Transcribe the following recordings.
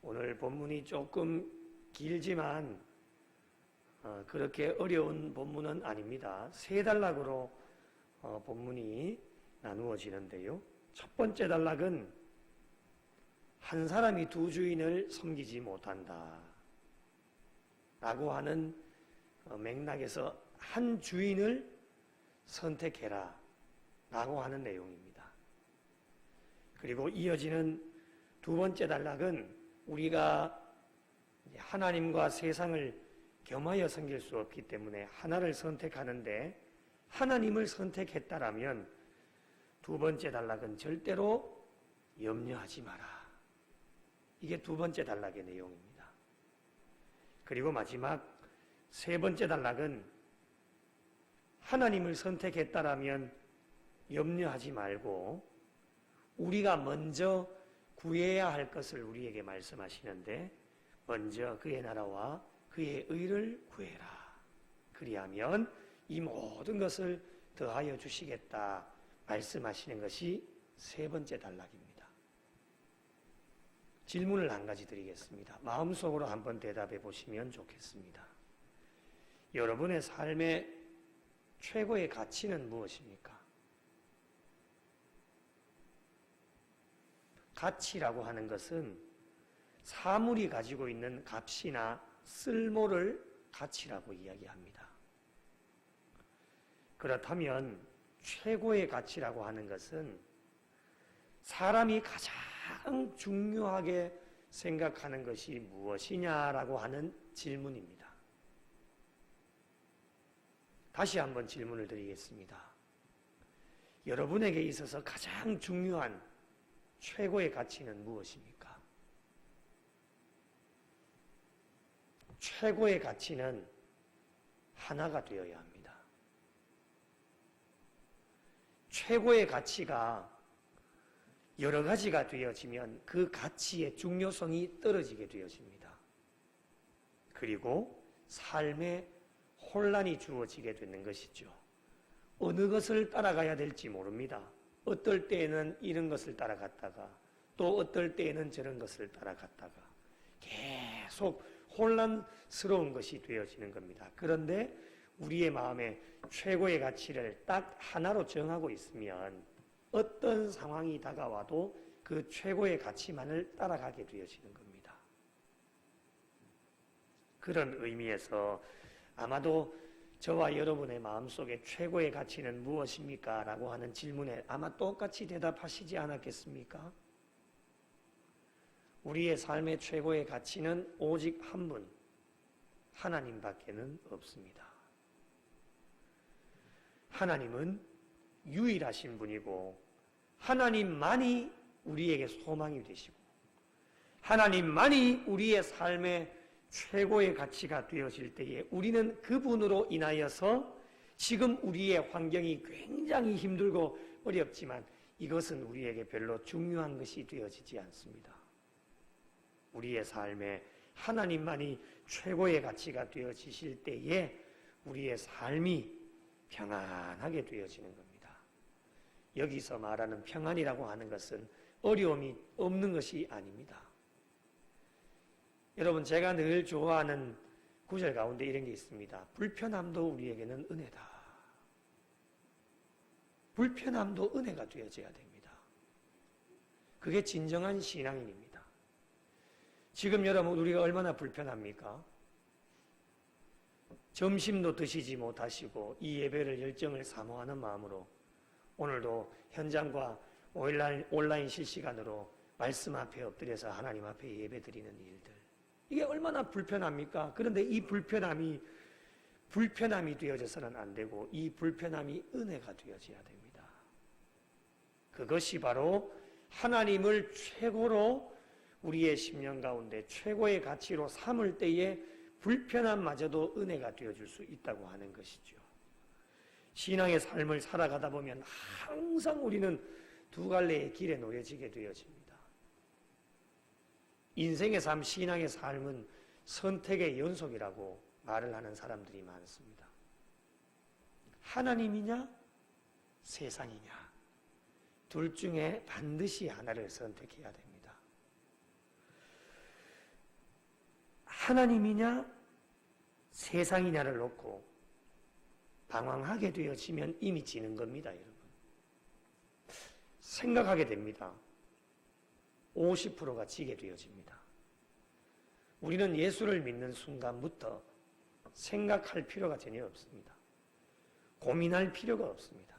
오늘 본문이 조금 길지만 그렇게 어려운 본문은 아닙니다. 세 단락으로 본문이 나누어지는데요. 첫 번째 단락은 한 사람이 두 주인을 섬기지 못한다 라고 하는 맥락에서 한 주인을 선택해라 라고 하는 내용입니다. 그리고 이어지는 두 번째 단락은 우리가 하나님과 세상을 겸하여 섬길 수 없기 때문에 하나를 선택하는데 하나님을 선택했다라면 두 번째 단락은 절대로 염려하지 마라. 이게 두 번째 단락의 내용입니다. 그리고 마지막 세 번째 단락은 하나님을 선택했다라면 염려하지 말고 우리가 먼저 구해야 할 것을 우리에게 말씀하시는데 먼저 그의 나라와 그의 의를 구해라. 그리하면 이 모든 것을 더하여 주시겠다 말씀하시는 것이 세 번째 단락입니다. 질문을 한 가지 드리겠습니다. 마음속으로 한번 대답해 보시면 좋겠습니다. 여러분의 삶의 최고의 가치는 무엇입니까? 가치라고 하는 것은 사물이 가지고 있는 값이나 쓸모를 가치라고 이야기합니다. 그렇다면 최고의 가치라고 하는 것은 사람이 가장 중요하게 생각하는 것이 무엇이냐라고 하는 질문입니다. 다시 한번 질문을 드리겠습니다. 여러분에게 있어서 가장 중요한 최고의 가치는 무엇입니까? 최고의 가치는 하나가 되어야 합니다. 최고의 가치가 여러 가지가 되어지면 그 가치의 중요성이 떨어지게 되어집니다. 그리고 삶에 혼란이 주어지게 되는 것이죠. 어느 것을 따라가야 될지 모릅니다. 어떨 때에는 이런 것을 따라갔다가 또 어떨 때에는 저런 것을 따라갔다가 계속 혼란스러운 것이 되어지는 겁니다. 그런데 우리의 마음에 최고의 가치를 딱 하나로 정하고 있으면 어떤 상황이 다가와도 그 최고의 가치만을 따라가게 되어지는 겁니다. 그런 의미에서 아마도 저와 여러분의 마음속에 최고의 가치는 무엇입니까? 라고 하는 질문에 아마 똑같이 대답하시지 않았겠습니까? 우리의 삶의 최고의 가치는 오직 한 분, 하나님밖에는 없습니다. 하나님은 유일하신 분이고 하나님만이 우리에게 소망이 되시고 하나님만이 우리의 삶의 최고의 가치가 되어질 때에 우리는 그분으로 인하여서 지금 우리의 환경이 굉장히 힘들고 어렵지만 이것은 우리에게 별로 중요한 것이 되어지지 않습니다. 우리의 삶에 하나님만이 최고의 가치가 되어지실 때에 우리의 삶이 평안하게 되어지는 겁니다. 여기서 말하는 평안이라고 하는 것은 어려움이 없는 것이 아닙니다. 여러분, 제가 늘 좋아하는 구절 가운데 이런 게 있습니다. 불편함도 우리에게는 은혜다. 불편함도 은혜가 되어져야 됩니다. 그게 진정한 신앙인입니다. 지금 여러분 우리가 얼마나 불편합니까? 점심도 드시지 못하시고 이 예배를 열정을 사모하는 마음으로 오늘도 현장과 온라인 실시간으로 말씀 앞에 엎드려서 하나님 앞에 예배 드리는 일들, 이게 얼마나 불편합니까? 그런데 이 불편함이 되어져서는 안 되고 이 불편함이 은혜가 되어져야 됩니다. 그것이 바로 하나님을 최고로 우리의 심령 가운데 최고의 가치로 삼을 때에 불편함마저도 은혜가 되어줄 수 있다고 하는 것이죠. 신앙의 삶을 살아가다 보면 항상 우리는 두 갈래의 길에 놓여지게 되어집니다. 인생의 삶, 신앙의 삶은 선택의 연속이라고 말을 하는 사람들이 많습니다. 하나님이냐 세상이냐 둘 중에 반드시 하나를 선택해야 됩니다. 하나님이냐 세상이냐를 놓고 방황하게 되어지면 이미 지는 겁니다, 여러분. 생각하게 됩니다. 50%가 지게 되어집니다. 우리는 예수를 믿는 순간부터 생각할 필요가 전혀 없습니다. 고민할 필요가 없습니다.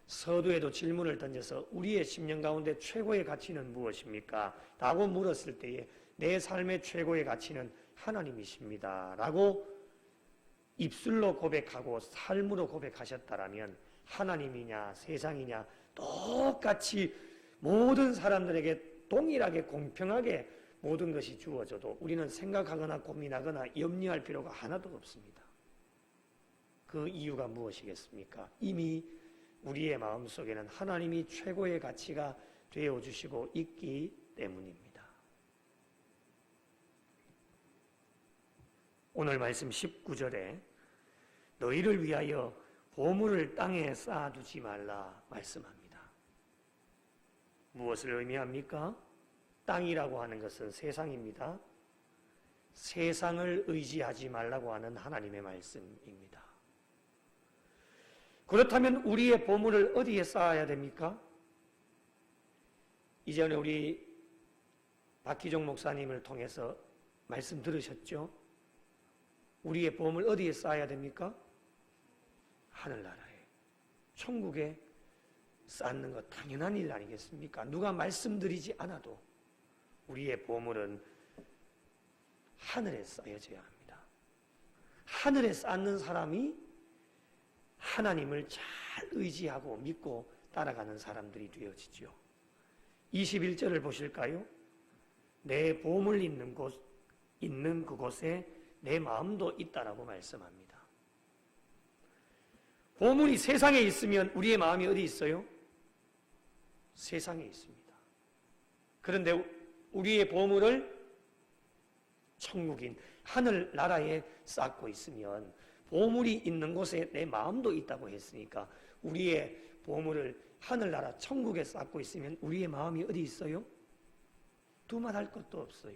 서두에도 질문을 던져서 우리의 심령 가운데 최고의 가치는 무엇입니까? 라고 물었을 때에 내 삶의 최고의 가치는 하나님이십니다. 라고 입술로 고백하고 삶으로 고백하셨다라면 하나님이냐 세상이냐 똑같이 모든 사람들에게 동일하게 공평하게 모든 것이 주어져도 우리는 생각하거나 고민하거나 염려할 필요가 하나도 없습니다. 그 이유가 무엇이겠습니까? 이미 우리의 마음속에는 하나님이 최고의 가치가 되어주시고 있기 때문입니다. 오늘 말씀 19절에 너희를 위하여 보물을 땅에 쌓아두지 말라 말씀합니다. 무엇을 의미합니까? 땅이라고 하는 것은 세상입니다. 세상을 의지하지 말라고 하는 하나님의 말씀입니다. 그렇다면 우리의 보물을 어디에 쌓아야 됩니까? 이전에 우리 박기종 목사님을 통해서 말씀 들으셨죠? 우리의 보물 어디에 쌓아야 됩니까? 하늘나라에, 천국에 쌓는 것 당연한 일 아니겠습니까? 누가 말씀드리지 않아도 우리의 보물은 하늘에 쌓여져야 합니다. 하늘에 쌓는 사람이 하나님을 잘 의지하고 믿고 따라가는 사람들이 되어지죠. 21절을 보실까요? 내 보물 있는 그곳에 내 마음도 있다라고 말씀합니다. 보물이 세상에 있으면 우리의 마음이 어디 있어요? 세상에 있습니다. 그런데 우리의 보물을 천국인 하늘나라에 쌓고 있으면 보물이 있는 곳에 내 마음도 있다고 했으니까 우리의 보물을 하늘나라 천국에 쌓고 있으면 우리의 마음이 어디 있어요? 두말할 것도 없어요.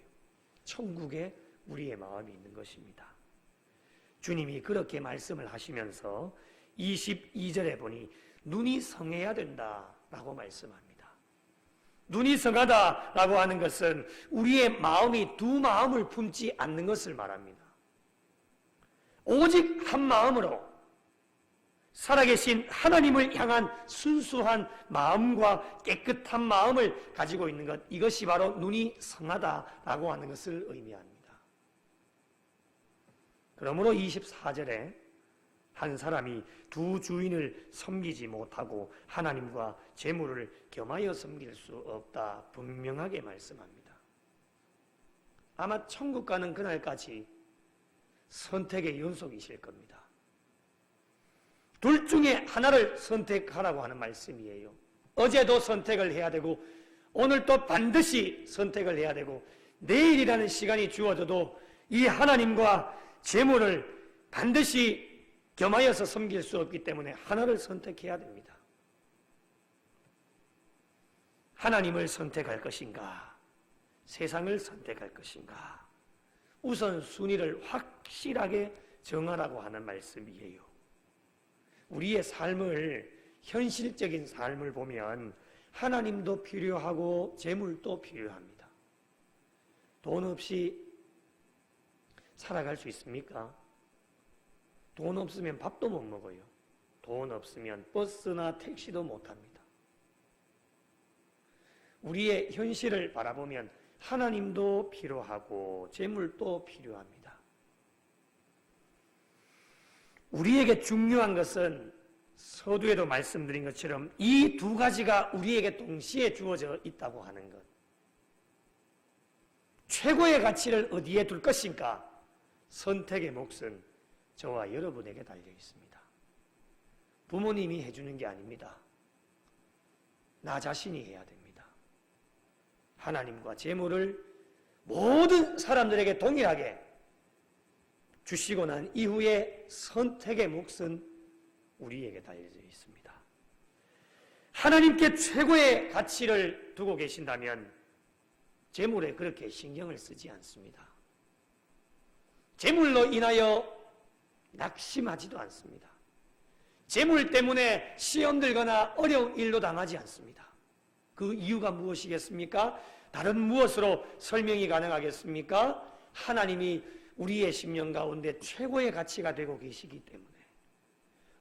천국에 우리의 마음이 있는 것입니다. 주님이 그렇게 말씀을 하시면서 22절에 보니 눈이 성해야 된다라고 말씀합니다. 눈이 성하다라고 하는 것은 우리의 마음이 두 마음을 품지 않는 것을 말합니다. 오직 한 마음으로 살아계신 하나님을 향한 순수한 마음과 깨끗한 마음을 가지고 있는 것, 이것이 바로 눈이 성하다라고 하는 것을 의미합니다. 그러므로 24절에 한 사람이 두 주인을 섬기지 못하고 하나님과 재물을 겸하여 섬길 수 없다 분명하게 말씀합니다. 아마 천국 가는 그날까지 선택의 연속이실 겁니다. 둘 중에 하나를 선택하라고 하는 말씀이에요. 어제도 선택을 해야 되고 오늘 또 반드시 선택을 해야 되고 내일이라는 시간이 주어져도 이 하나님과 재물을 반드시 겸하여서 섬길 수 없기 때문에 하나를 선택해야 됩니다. 하나님을 선택할 것인가? 세상을 선택할 것인가? 우선 순위를 확실하게 정하라고 하는 말씀이에요. 우리의 삶을, 현실적인 삶을 보면 하나님도 필요하고 재물도 필요합니다. 돈 없이 살아갈 수 있습니까? 돈 없으면 밥도 못 먹어요. 돈 없으면 버스나 택시도 못 합니다. 우리의 현실을 바라보면 하나님도 필요하고 재물도 필요합니다. 우리에게 중요한 것은 서두에도 말씀드린 것처럼 이 두 가지가 우리에게 동시에 주어져 있다고 하는 것. 최고의 가치를 어디에 둘 것인가? 선택의 몫은 저와 여러분에게 달려 있습니다. 부모님이 해주는 게 아닙니다. 나 자신이 해야 됩니다. 하나님과 재물을 모든 사람들에게 동일하게 주시고 난 이후에 선택의 몫은 우리에게 달려져 있습니다. 하나님께 최고의 가치를 두고 계신다면 재물에 그렇게 신경을 쓰지 않습니다. 재물로 인하여 낙심하지도 않습니다. 재물 때문에 시험 들거나 어려운 일도 당하지 않습니다. 그 이유가 무엇이겠습니까? 다른 무엇으로 설명이 가능하겠습니까? 하나님이 우리의 심령 가운데 최고의 가치가 되고 계시기 때문에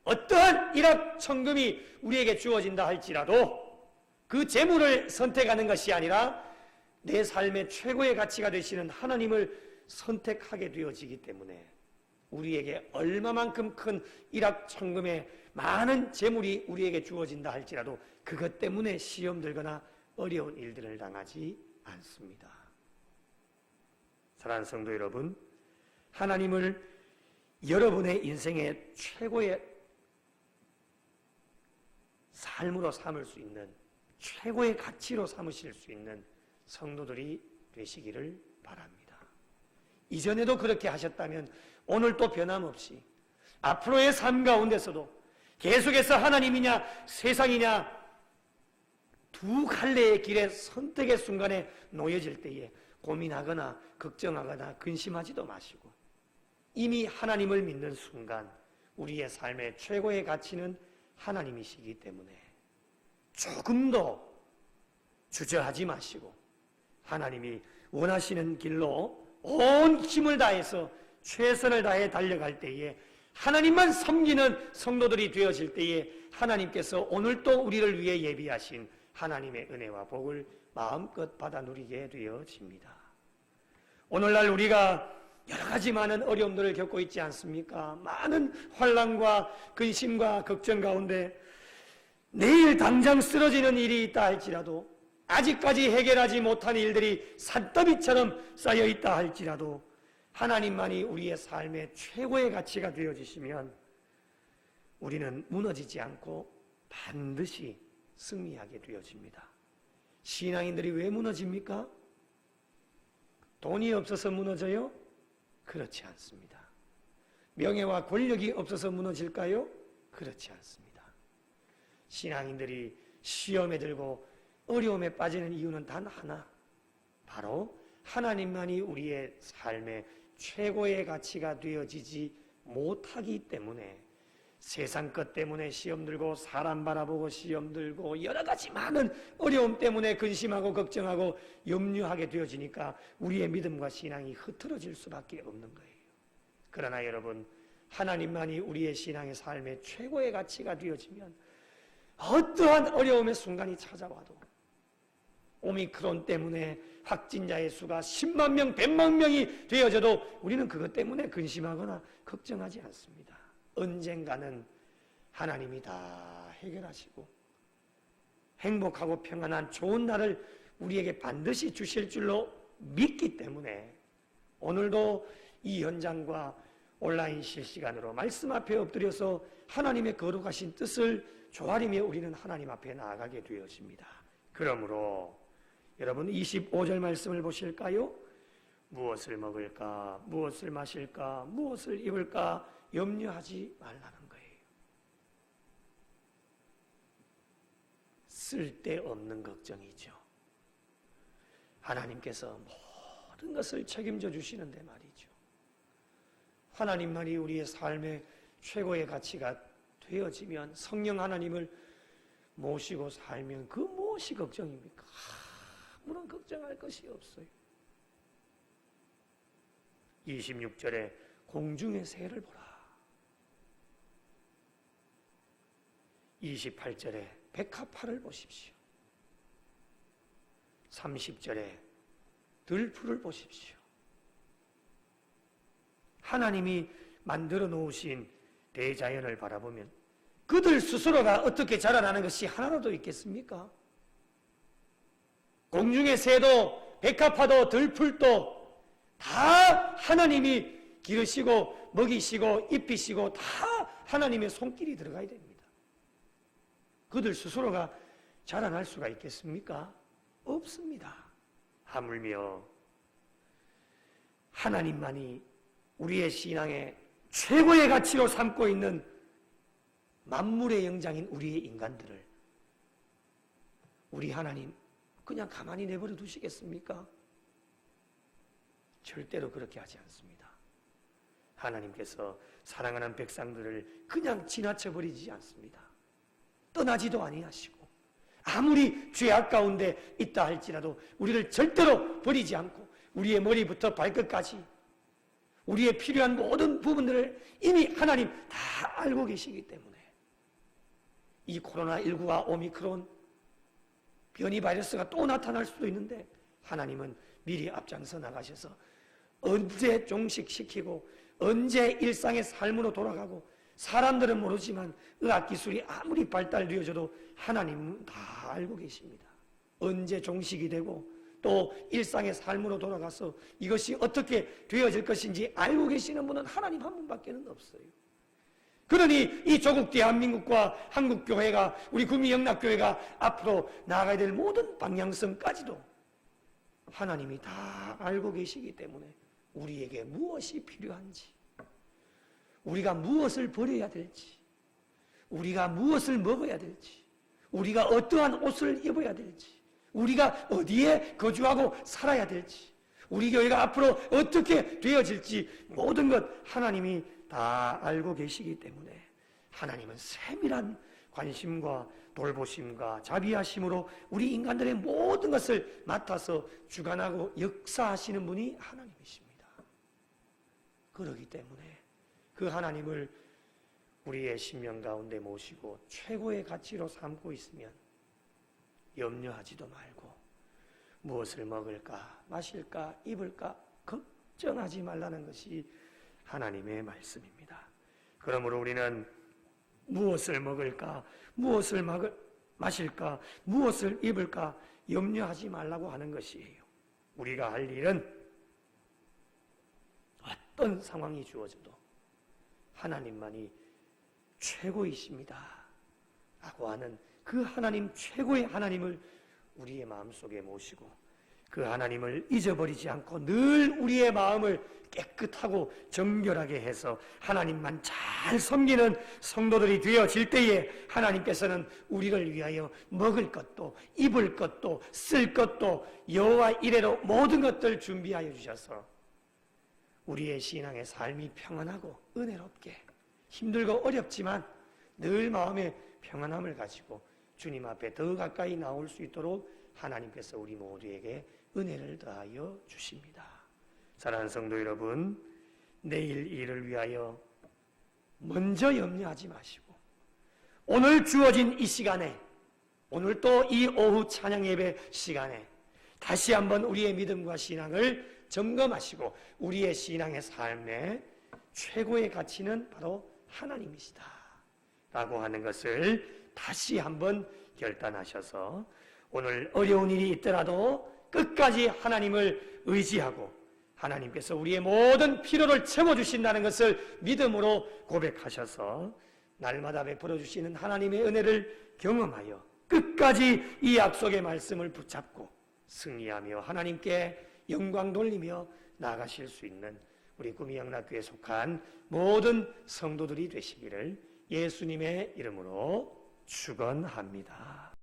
어떠한 일확천금이 우리에게 주어진다 할지라도 그 재물을 선택하는 것이 아니라 내 삶의 최고의 가치가 되시는 하나님을 선택하게 되어지기 때문에 우리에게 얼마만큼 큰 일확천금의 많은 재물이 우리에게 주어진다 할지라도 그것 때문에 시험 들거나 어려운 일들을 당하지 않습니다. 사랑하는 성도 여러분, 하나님을 여러분의 인생의 최고의 삶으로 삼을 수 있는, 최고의 가치로 삼으실 수 있는 성도들이 되시기를 바랍니다. 이전에도 그렇게 하셨다면 오늘 또 변함없이 앞으로의 삶 가운데서도 계속해서 하나님이냐 세상이냐 두 갈래의 길에 선택의 순간에 놓여질 때에 고민하거나 걱정하거나 근심하지도 마시고 이미 하나님을 믿는 순간 우리의 삶의 최고의 가치는 하나님이시기 때문에 조금도 주저하지 마시고 하나님이 원하시는 길로 온 힘을 다해서 최선을 다해 달려갈 때에 하나님만 섬기는 성도들이 되어질 때에 하나님께서 오늘도 우리를 위해 예비하신 하나님의 은혜와 복을 마음껏 받아 누리게 되어집니다. 오늘날 우리가 여러 가지 많은 어려움들을 겪고 있지 않습니까? 많은 환난과 근심과 걱정 가운데 내일 당장 쓰러지는 일이 있다 할지라도 아직까지 해결하지 못한 일들이 산더미처럼 쌓여있다 할지라도 하나님만이 우리의 삶의 최고의 가치가 되어주시면 우리는 무너지지 않고 반드시 승리하게 되어집니다. 신앙인들이 왜 무너집니까? 돈이 없어서 무너져요? 그렇지 않습니다. 명예와 권력이 없어서 무너질까요? 그렇지 않습니다. 신앙인들이 시험에 들고 어려움에 빠지는 이유는 단 하나, 바로 하나님만이 우리의 삶의 최고의 가치가 되어지지 못하기 때문에 세상 것 때문에 시험 들고 사람 바라보고 시험 들고 여러 가지 많은 어려움 때문에 근심하고 걱정하고 염려하게 되어지니까 우리의 믿음과 신앙이 흐트러질 수밖에 없는 거예요. 그러나 여러분, 하나님만이 우리의 신앙의 삶의 최고의 가치가 되어지면 어떠한 어려움의 순간이 찾아와도 오미크론 때문에 확진자의 수가 10만 명, 100만 명이 되어져도 우리는 그것 때문에 근심하거나 걱정하지 않습니다. 언젠가는 하나님이 다 해결하시고 행복하고 평안한 좋은 날을 우리에게 반드시 주실 줄로 믿기 때문에 오늘도 이 현장과 온라인 실시간으로 말씀 앞에 엎드려서 하나님의 거룩하신 뜻을 조아리며 우리는 하나님 앞에 나아가게 되었습니다. 그러므로 여러분 25절 말씀을 보실까요? 무엇을 먹을까, 무엇을 마실까, 무엇을 입을까 염려하지 말라는 거예요. 쓸데없는 걱정이죠. 하나님께서 모든 것을 책임져 주시는데 말이죠. 하나님만이 우리의 삶의 최고의 가치가 되어지면 성령 하나님을 모시고 살면 그 무엇이 걱정입니까? 아무런 걱정할 것이 없어요. 26절에 공중의 새를 보라. 28절에 백합화를 보십시오. 30절에 들풀을 보십시오. 하나님이 만들어 놓으신 대자연을 바라보면 그들 스스로가 어떻게 자라나는 것이 하나라도 있겠습니까? 공중의 새도 백합화도 들풀도 다 하나님이 기르시고 먹이시고 입히시고 다 하나님의 손길이 들어가야 됩니다. 그들 스스로가 자라날 수가 있겠습니까? 없습니다. 하물며 하나님만이 우리의 신앙의 최고의 가치로 삼고 있는 만물의 영장인 우리의 인간들을 우리 하나님 그냥 가만히 내버려 두시겠습니까? 절대로 그렇게 하지 않습니다. 하나님께서 사랑하는 백성들을 그냥 지나쳐 버리지 않습니다. 떠나지도 아니하시고 아무리 죄악 가운데 있다 할지라도 우리를 절대로 버리지 않고 우리의 머리부터 발끝까지 우리의 필요한 모든 부분들을 이미 하나님 다 알고 계시기 때문에 이 코로나19가 오미크론 변이 바이러스가 또 나타날 수도 있는데 하나님은 미리 앞장서 나가셔서 언제 종식시키고 언제 일상의 삶으로 돌아가고 사람들은 모르지만 의학기술이 아무리 발달되어져도 하나님은 다 알고 계십니다. 언제 종식이 되고 또 일상의 삶으로 돌아가서 이것이 어떻게 되어질 것인지 알고 계시는 분은 하나님 한 분밖에 없어요. 그러니 이 조국 대한민국과 한국교회가 우리 구미영락교회가 앞으로 나아가야 될 모든 방향성까지도 하나님이 다 알고 계시기 때문에 우리에게 무엇이 필요한지 우리가 무엇을 버려야 될지 우리가 무엇을 먹어야 될지 우리가 어떠한 옷을 입어야 될지 우리가 어디에 거주하고 살아야 될지 우리 교회가 앞으로 어떻게 되어질지 모든 것 하나님이 다 알고 계시기 때문에 하나님은 세밀한 관심과 돌보심과 자비하심으로 우리 인간들의 모든 것을 맡아서 주관하고 역사하시는 분이 하나님이십니다. 그렇기 때문에 그 하나님을 우리의 심령 가운데 모시고 최고의 가치로 삼고 있으면 염려하지도 말고 무엇을 먹을까 마실까 입을까 걱정하지 말라는 것이 하나님의 말씀입니다. 그러므로 우리는 무엇을 먹을까 무엇을 마실까 무엇을 입을까 염려하지 말라고 하는 것이에요. 우리가 할 일은 어떤 상황이 주어져도 하나님만이 최고이십니다 라고 하는 그 하나님 최고의 하나님을 우리의 마음속에 모시고 그 하나님을 잊어버리지 않고 늘 우리의 마음을 깨끗하고 정결하게 해서 하나님만 잘 섬기는 성도들이 되어질 때에 하나님께서는 우리를 위하여 먹을 것도 입을 것도 쓸 것도 여호와 이래로 모든 것들 준비하여 주셔서 우리의 신앙의 삶이 평안하고 은혜롭게 힘들고 어렵지만 늘 마음에 평안함을 가지고 주님 앞에 더 가까이 나올 수 있도록 하나님께서 우리 모두에게 은혜를 더하여 주십니다. 사랑하는 성도 여러분, 내일 일을 위하여 먼저 염려하지 마시고 오늘 주어진 이 시간에 오늘 또 이 오후 찬양 예배 시간에 다시 한번 우리의 믿음과 신앙을 점검하시고 우리의 신앙의 삶의 최고의 가치는 바로 하나님이시다 라고 하는 것을 다시 한번 결단하셔서 오늘 어려운 일이 있더라도 끝까지 하나님을 의지하고 하나님께서 우리의 모든 필요를 채워주신다는 것을 믿음으로 고백하셔서 날마다 베풀어 주시는 하나님의 은혜를 경험하여 끝까지 이 약속의 말씀을 붙잡고 승리하며 하나님께 영광 돌리며 나아가실 수 있는 우리 구미영락교회에 속한 모든 성도들이 되시기를 예수님의 이름으로 축원합니다.